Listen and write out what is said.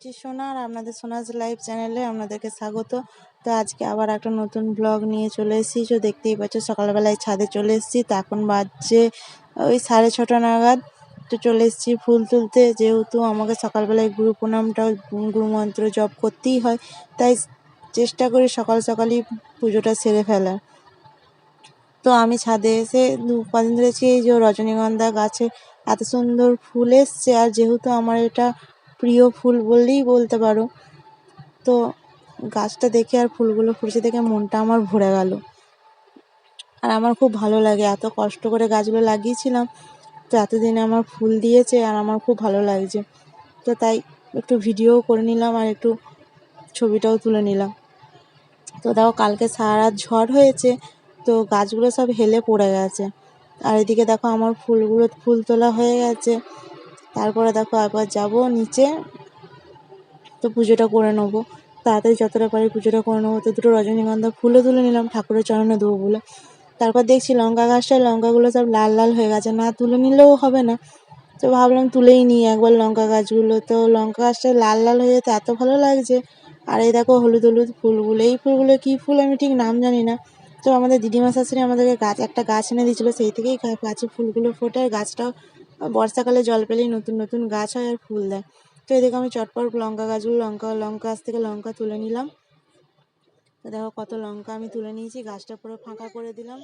হচ্ছি সোনা, আর আপনাদের সোনাজ লাইভ চ্যানেলে আপনাদেরকে স্বাগত। তো আজকে আবার একটা নতুন ব্লগ নিয়ে চলে এসেছি। তো দেখতেই পাচ্ছ সকালবেলায় ছাদে চলে এসেছি। তো এখন বাজছে ওই 6:30 নাগাদ। তো চলে এসেছি ফুল তুলতে, যেহেতু আমাকে সকালবেলায় গুরু প্রণামটা গুরু মন্ত্র জপ করতেই হয়, তাই চেষ্টা করি সকাল সকালই পুজোটা সেরে ফেলার। তো আমি ছাদে এসে কদিন ধরেছি এই যে রজনীগন্ধা গাছে এত সুন্দর ফুল এসছে, আর যেহেতু আমার এটা প্রিয় ফুল বললেই বলতে পারো, তো গাছটা দেখে আর ফুলগুলো ফুটেছে দেখে মনটা আমার ভরে গেল। আর আমার খুব ভালো লাগে, এত কষ্ট করে গাছগুলো লাগিয়েছিলাম, তো এতদিনে আমার ফুল দিয়েছে আর আমার খুব ভালো লাগছে। তো তাই একটু ভিডিও করে নিলাম আর একটু ছবিটাও তুলে নিলাম। তো দেখো কালকে সারা রাত ঝড় হয়েছে, তো গাছগুলো সব হেলে পড়ে গেছে। আর এদিকে দেখো আমার ফুল তোলা হয়ে গেছে। তারপরে দেখো একবার যাব নিচে, তো পুজোটা করে নেবো তাড়াতাড়ি, যতটা পারি পুজোটা করে নেবো। তো দুটো রজনীগন্ধা ফুলও তুলে নিলাম ঠাকুরের চরণে দেবো বলে। তারপর দেখছি লঙ্কা গাছটায় লঙ্কাগুলো সব লাল লাল হয়ে গেছে, না তুলে নিলেও হবে না, তো ভাবলাম তুলেই নিই একবার লঙ্কা গাছগুলো। তো লঙ্কা গাছটা লাল লাল হয়ে যেতে এত ভালো লাগছে। আর এই দেখো হলুদ হলুদ ফুলগুলো, এই ফুলগুলো কী ফুল আমি ঠিক নাম জানি না। তো আমাদের দিদিমা শাশুড়ি আমাদেরকে একটা গাছ এনে দিয়েছিলো, সেই থেকেই গাছে ফুলগুলো ফোটে। আর গাছটাও বর্ষাকালে জল পেলেই নতুন নতুন গাছ হয় আর ফুল দেয়। তো এদিকে আমি চটপট লঙ্কা গাছগুলো লঙ্কা গাছ থেকে লঙ্কা তুলে নিলাম। তো দেখো কত লঙ্কা আমি তুলে নিয়েছি, গাছটা পুরো ফাঁকা করে দিলাম।